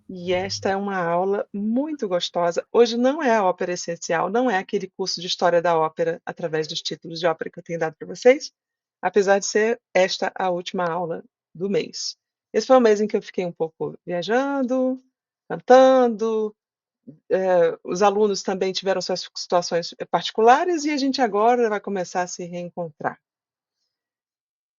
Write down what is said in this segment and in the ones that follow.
E esta é uma aula muito gostosa. Hoje não é a ópera essencial, não é aquele curso de história da ópera através dos títulos de ópera que eu tenho dado para vocês, apesar de ser esta a última aula do mês. Esse foi um mês em que eu fiquei um pouco viajando, cantando, os alunos também tiveram suas situações particulares e a gente agora vai começar a se reencontrar.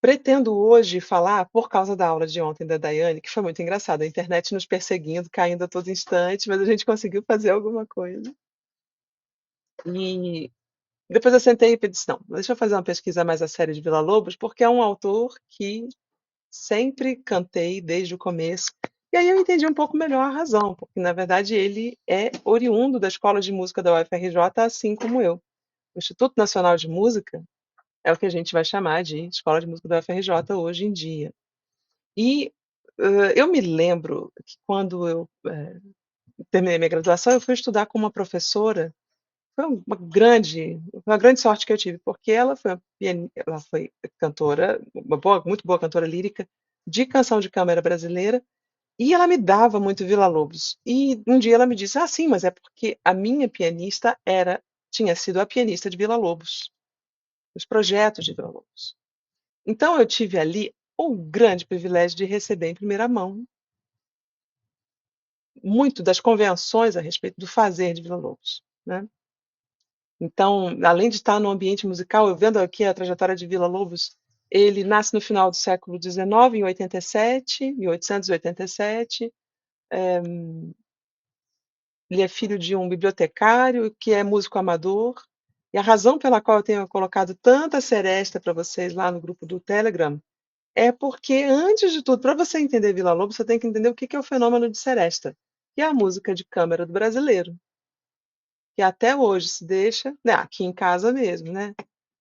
Pretendo hoje falar, por causa da aula de ontem da Daiane, que foi muito engraçado, a internet nos perseguindo, caindo a todo instante, mas a gente conseguiu fazer alguma coisa. E depois eu sentei e disse, não, deixa eu fazer uma pesquisa mais a sério de Villa-Lobos, porque é um autor que sempre cantei desde o começo. E aí eu entendi um pouco melhor a razão, porque na verdade ele é oriundo da Escola de Música da UFRJ, assim como eu. O Instituto Nacional de Música é o que a gente vai chamar de Escola de Música da UFRJ hoje em dia. E eu me lembro que quando eu terminei minha graduação, eu fui estudar com uma professora. Foi uma grande sorte que eu tive, porque ela foi cantora, muito boa cantora lírica de canção de câmara brasileira, e ela me dava muito Villa-Lobos. E um dia ela me disse: "Ah, sim, mas é porque a minha pianista tinha sido a pianista de Villa-Lobos, os projetos de Villa-Lobos". Então eu tive ali o grande privilégio de receber em primeira mão muito das convenções a respeito do fazer de Villa-Lobos, né. Então, além de estar no ambiente musical, eu vendo aqui a trajetória de Villa-Lobos, ele nasce no final do século XIX, em 87, 1887. Ele é filho de um bibliotecário que é músico amador. E a razão pela qual eu tenho colocado tanta seresta para vocês lá no grupo do Telegram é porque, antes de tudo, para você entender Villa-Lobos, você tem que entender o que que é o fenômeno de seresta, que é a música de câmara do brasileiro, que até hoje se deixa, né, aqui em casa mesmo, né?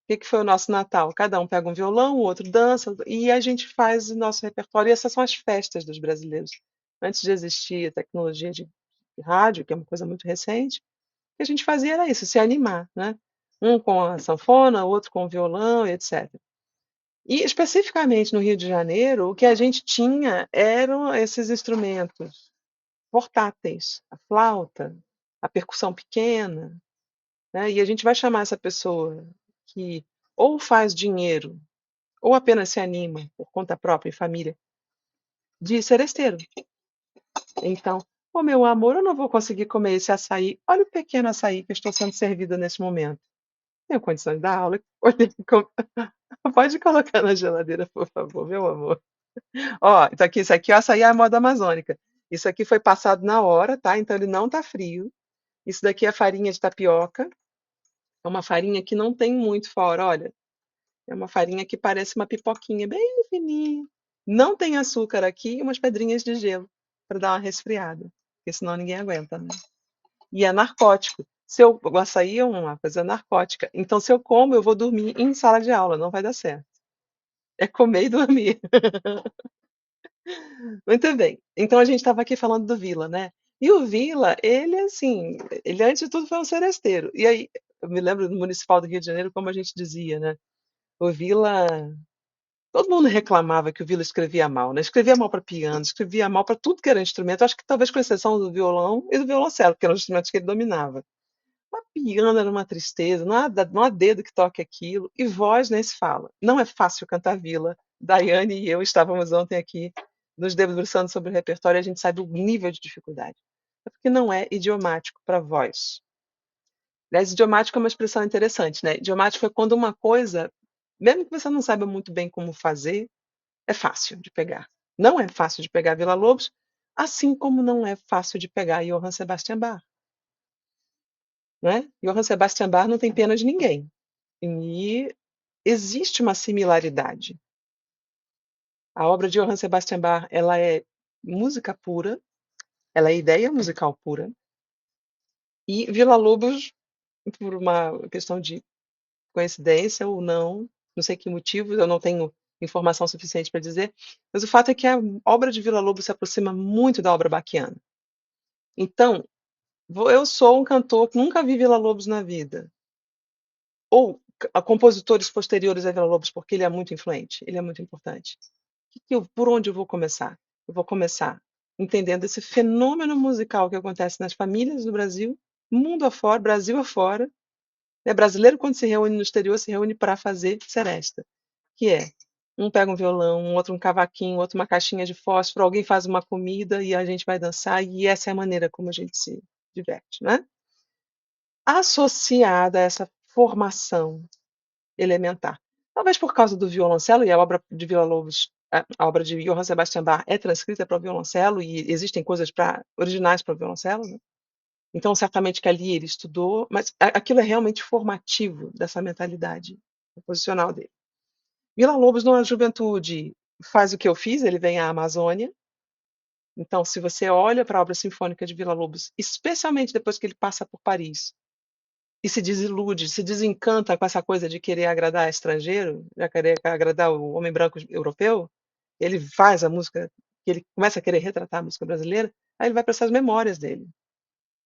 Que foi o nosso Natal? Cada um pega um violão, o outro dança, e a gente faz o nosso repertório, e essas são as festas dos brasileiros. Antes de existir a tecnologia de rádio, que é uma coisa muito recente, o que a gente fazia era isso, se animar, né? Um com a sanfona, o outro com o violão, e etc. E especificamente no Rio de Janeiro, o que a gente tinha eram esses instrumentos portáteis, a flauta, a percussão pequena, né? E a gente vai chamar essa pessoa que ou faz dinheiro ou apenas se anima por conta própria e família de seresteiro. Então, ô meu amor, eu não vou conseguir comer esse açaí. Olha o pequeno açaí que eu estou sendo servida nesse momento. Tenho condições da aula. Pode colocar na geladeira, por favor, meu amor. Ó, isso aqui, o açaí é a moda amazônica. Isso aqui foi passado na hora, tá? Então ele não tá frio. Isso daqui é farinha de tapioca. É uma farinha que não tem muito fora, olha. É uma farinha que parece uma pipoquinha bem fininha. Não tem açúcar aqui e umas pedrinhas de gelo para dar uma resfriada, porque senão ninguém aguenta, né? E é narcótico. O açaí é uma coisa narcótica. Então, se eu como, eu vou dormir em sala de aula, não vai dar certo. É comer e dormir. Muito bem. Então, a gente estava aqui falando do Vila, né? E o Vila, ele, assim, ele antes de tudo foi um seresteiro. E aí, eu me lembro do Municipal do Rio de Janeiro, como a gente dizia, né? O Vila. Todo mundo reclamava que o Vila escrevia mal, né? Escrevia mal para piano, escrevia mal para tudo que era instrumento. Acho que talvez com exceção do violão e do violoncelo, que eram os instrumentos que ele dominava. Mas piano era uma tristeza, não há dedo que toque aquilo. E voz nem se fala. Não é fácil cantar Vila. Daiane e eu estávamos ontem aqui nos debruçando sobre o repertório e a gente sabe o nível de dificuldade. É porque não é idiomático para voz. Aliás, idiomático é uma expressão interessante, né? Idiomático é quando uma coisa, mesmo que você não saiba muito bem como fazer, é fácil de pegar. Não é fácil de pegar Villa-Lobos, assim como não é fácil de pegar Johann Sebastian Bach, né? Johann Sebastian Bach não tem pena de ninguém. E existe uma similaridade. A obra de Johann Sebastian Bach, ela é música pura, ela é ideia musical pura, e Villa-Lobos, por uma questão de coincidência ou não sei que motivo, eu não tenho informação suficiente para dizer, mas o fato é que a obra de Villa-Lobos se aproxima muito da obra baquiana. Então, eu sou um cantor que nunca vi Villa-Lobos na vida, ou a compositores posteriores a Villa-Lobos, porque ele é muito influente, ele é muito importante. Por onde eu vou começar? Eu vou começar entendendo esse fenômeno musical que acontece nas famílias do Brasil, mundo afora, Brasil afora, né? Brasileiro, quando se reúne no exterior, se reúne para fazer seresta, que é um pega um violão, um outro um cavaquinho, outro uma caixinha de fósforo, alguém faz uma comida e a gente vai dançar, e essa é a maneira como a gente se diverte, né? Associada a essa formação elementar. Talvez por causa do violoncelo, e a obra de Villa-Lobos, a obra de Johann Sebastian Bach é transcrita para o violoncelo, e existem coisas originais para o violoncelo, né? Então, certamente que ali ele estudou, mas aquilo é realmente formativo dessa mentalidade composicional dele. Villa-Lobos, na juventude, faz o que eu fiz, ele vem à Amazônia. Então, se você olha para a obra sinfônica de Villa-Lobos, especialmente depois que ele passa por Paris, e se desilude, se desencanta com essa coisa de querer agradar estrangeiro, de querer agradar o homem branco europeu, ele faz a música, ele começa a querer retratar a música brasileira, aí ele vai para essas memórias dele,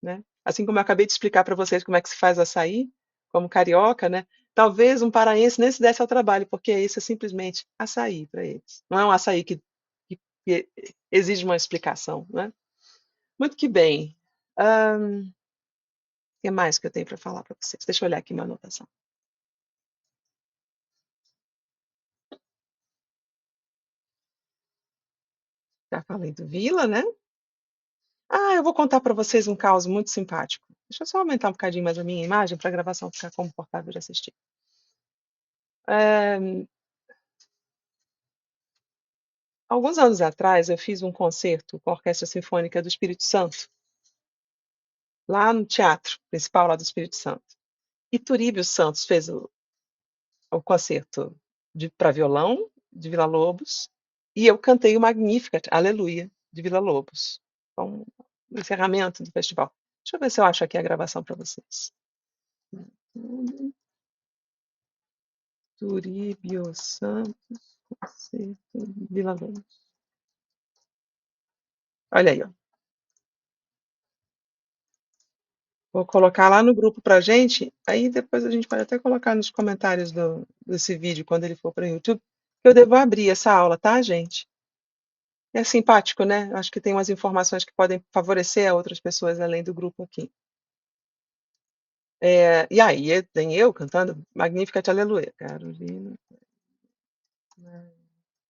né? Assim como eu acabei de explicar para vocês como é que se faz açaí, como carioca, né? Talvez um paraense nem se desse ao trabalho, porque isso é simplesmente açaí para eles. Não é um açaí que exige uma explicação, né? Muito que bem. O que mais que eu tenho para falar para vocês? Deixa eu olhar aqui minha anotação. Já falei do Vila, né? Eu vou contar para vocês um caos muito simpático. Deixa eu só aumentar um bocadinho mais a minha imagem para a gravação ficar confortável de assistir. Alguns anos atrás, eu fiz um concerto com a Orquestra Sinfônica do Espírito Santo, lá no Teatro Principal lá do Espírito Santo. E Turíbio Santos fez o concerto para violão de Villa-Lobos, e eu cantei o Magnificat, Aleluia, de Villa-Lobos. Então, o encerramento do festival. Deixa eu ver se eu acho aqui a gravação para vocês. Turíbio Santos, concerto de Villa-Lobos. Olha aí, ó. Vou colocar lá no grupo pra gente, aí depois a gente pode até colocar nos comentários desse vídeo, quando ele for para o YouTube, que eu devo abrir essa aula, tá, gente? É simpático, né? Acho que tem umas informações que podem favorecer a outras pessoas além do grupo aqui. E aí, tem eu cantando Magnificat Aleluia. Carolina.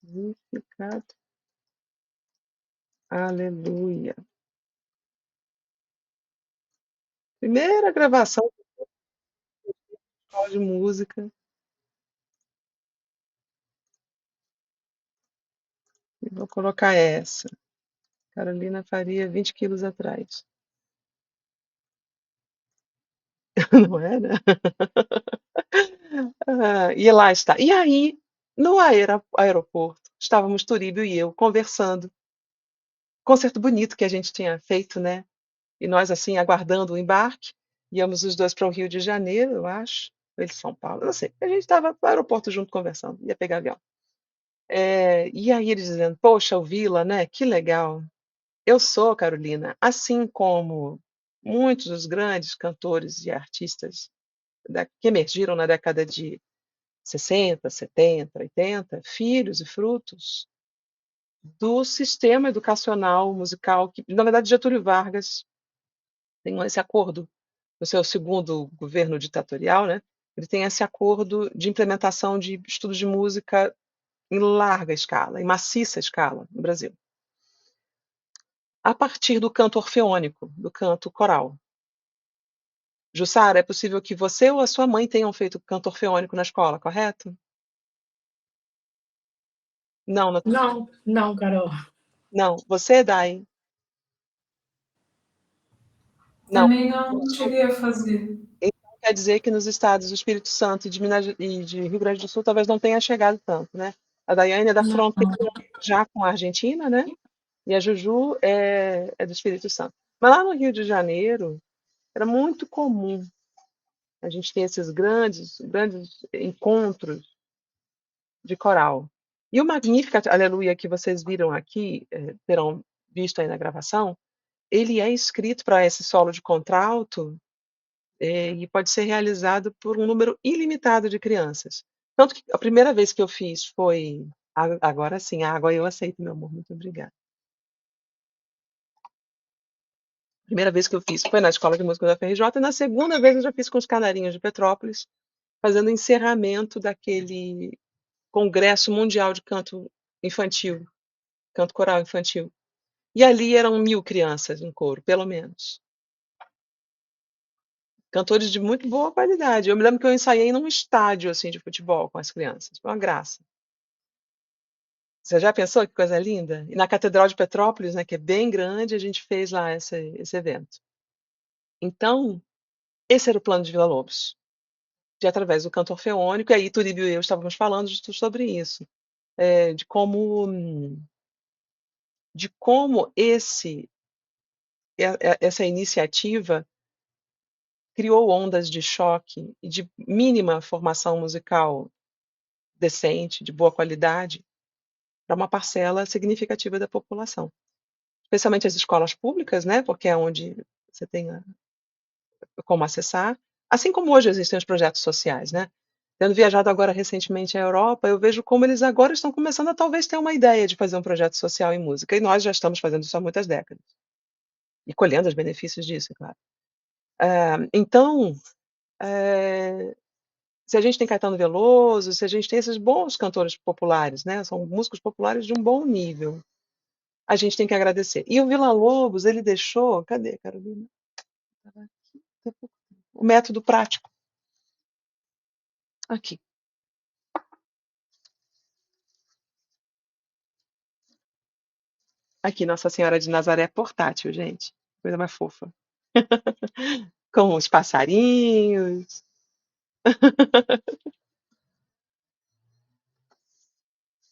Magnificat Aleluia. Primeira gravação de música. E vou colocar essa. Carolina Faria, 20 quilos atrás. Não é, né? E lá está. E aí, no aeroporto, estávamos Turíbio e eu conversando. Concerto bonito que a gente tinha feito, né? E nós, assim, aguardando o embarque. Íamos os dois para o Rio de Janeiro, eu acho. Ou ele São Paulo, eu não sei. A gente estava no aeroporto junto conversando, ia pegar avião. E aí ele dizendo, poxa, o Vila, né? Que legal. Eu sou, Carolina, assim como muitos dos grandes cantores e artistas que emergiram na década de 60, 70, 80, filhos e frutos do sistema educacional musical que, na verdade, Getúlio Vargas tem esse acordo no seu segundo governo ditatorial, né? Ele tem esse acordo de implementação de estudos de música em larga escala, em maciça escala no Brasil, a partir do canto orfeônico, do canto coral. Jussara, é possível que você ou a sua mãe tenham feito canto orfeônico na escola, correto? Não, Não, não, Carol. não. Você, Dai? Não. Também não cheguei a fazer. Então, quer dizer que nos estados do Espírito Santo e de Minas e de Rio Grande do Sul talvez não tenha chegado tanto, né? A Daiane é da Não. fronteira já com a Argentina, né? E a Juju é do Espírito Santo. Mas lá no Rio de Janeiro era muito comum a gente ter esses grandes, grandes encontros de coral. E o Magnificat Aleluia que vocês viram aqui, terão visto aí na gravação, ele é escrito para esse solo de contralto e pode ser realizado por um número ilimitado de crianças. Tanto que a primeira vez que eu fiz foi. Agora sim, a água eu aceito, meu amor, muito obrigada. Primeira vez que eu fiz foi na Escola de Música da FRJ, e na segunda vez eu já fiz com os Canarinhos de Petrópolis, fazendo o encerramento daquele Congresso Mundial de Canto Infantil, Canto Coral Infantil. E ali eram 1.000 crianças em coro, pelo menos. Cantores de muito boa qualidade. Eu me lembro que eu ensaiei num estádio assim de futebol com as crianças. Foi uma graça. Você já pensou que coisa linda? E na Catedral de Petrópolis, né, que é bem grande, a gente fez lá esse evento. Então, esse era o plano de Villa-Lobos, de através do canto orfeônico, e aí Turíbio e eu estávamos falando sobre isso, de como essa iniciativa criou ondas de choque e de mínima formação musical decente, de boa qualidade, para uma parcela significativa da população, especialmente as escolas públicas, né, porque é onde você tem como acessar, assim como hoje existem os projetos sociais, né? Tendo viajado agora recentemente à Europa, eu vejo como eles agora estão começando a talvez ter uma ideia de fazer um projeto social em música, e nós já estamos fazendo isso há muitas décadas, e colhendo os benefícios disso, é claro. Então, se a gente tem Caetano Veloso, se a gente tem esses bons cantores populares, né? São músicos populares de um bom nível, a gente tem que agradecer. E o Villa-Lobos, ele deixou, cadê, Carolina? O método prático. Aqui. Aqui, Nossa Senhora de Nazaré portátil, gente. Coisa mais fofa. Com os passarinhos.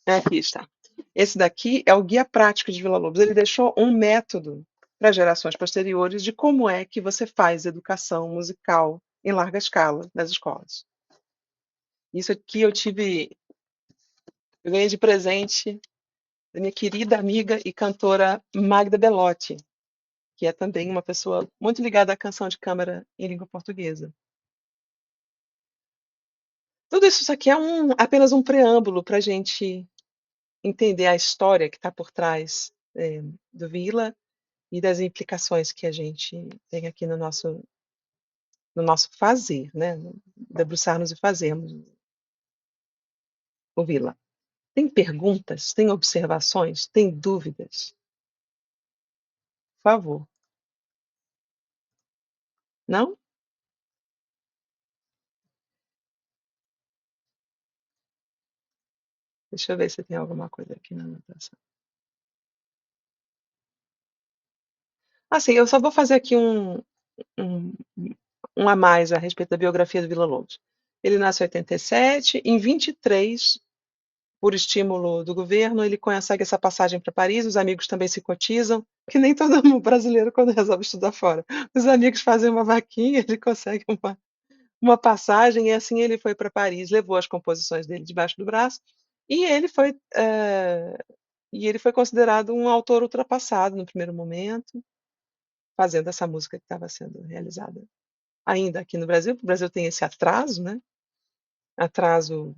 Aqui está. Esse daqui é o guia prático de Villa-Lobos. Ele deixou um método para gerações posteriores de como é que você faz educação musical em larga escala nas escolas. Isso aqui eu ganhei de presente da minha querida amiga e cantora Magda Belotti, que é também uma pessoa muito ligada à canção de câmara em língua portuguesa. Tudo isso aqui é apenas um preâmbulo para a gente entender a história que está por trás do Vila e das implicações que a gente tem aqui no nosso fazer, né? Debruçar-nos e fazermos o Vila. Tem perguntas? Tem observações? Tem dúvidas? Por favor. Não? Deixa eu ver se tem alguma coisa aqui na anotação. Assim, eu só vou fazer aqui um, um a mais a respeito da biografia do Villa-Lobos. Ele nasce em 87, em 23, por estímulo do governo, ele consegue essa passagem para Paris, os amigos também se cotizam, que nem todo mundo brasileiro quando resolve estudar fora. Os amigos fazem uma vaquinha, ele consegue uma passagem, e assim ele foi para Paris, levou as composições dele debaixo do braço, e ele foi considerado um autor ultrapassado no primeiro momento, fazendo essa música que estava sendo realizada ainda aqui no Brasil. O Brasil tem esse atraso, né? Atraso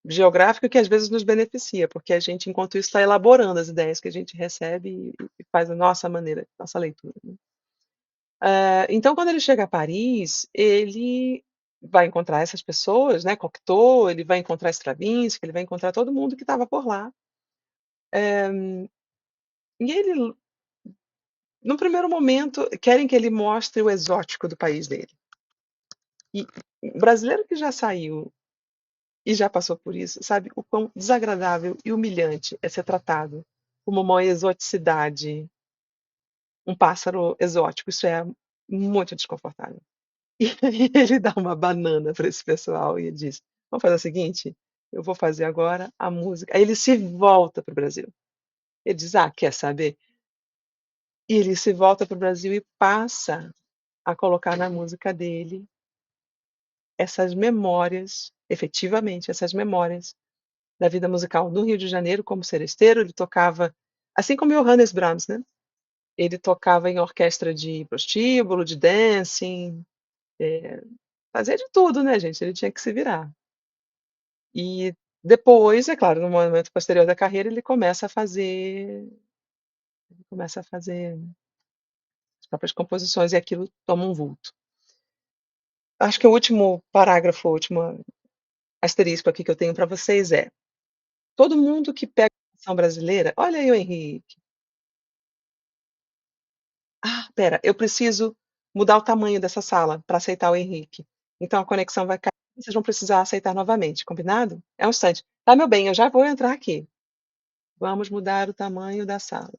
geográfico que às vezes nos beneficia, porque a gente, enquanto isso, está elaborando as ideias que a gente recebe e faz a nossa maneira, nossa leitura, né? Então, quando ele chega a Paris, ele vai encontrar essas pessoas, né? Cocteau, ele vai encontrar Stravinsky, ele vai encontrar todo mundo que estava por lá. E ele, no primeiro momento, querem que ele mostre o exótico do país dele. E o brasileiro que já saiu e já passou por isso, sabe o quão desagradável e humilhante é ser tratado como uma exoticidade, um pássaro exótico. Isso é muito desconfortável. E aí ele dá uma banana para esse pessoal e ele diz: vamos fazer o seguinte, eu vou fazer agora a música. Aí ele se volta para o Brasil. Ele diz: quer saber? E ele se volta para o Brasil e passa a colocar na música dele essas memórias, efetivamente, essas memórias da vida musical no Rio de Janeiro como seresteiro. Ele tocava, assim como Johannes Brahms, né? Ele tocava em orquestra de prostíbulo, de dancing, fazia de tudo, né, gente? Ele tinha que se virar. E depois, é claro, no momento posterior da carreira, ele começa a fazer próprias composições, e aquilo toma um vulto. Acho que o último parágrafo, o último asterisco aqui que eu tenho para vocês é: todo mundo que pega a canção brasileira, olha aí o Henrique. Ah, espera, eu preciso mudar o tamanho dessa sala para aceitar o Henrique. Então a conexão vai cair, vocês vão precisar aceitar novamente, combinado? É um instante. Tá, meu bem, eu já vou entrar aqui. Vamos mudar o tamanho da sala.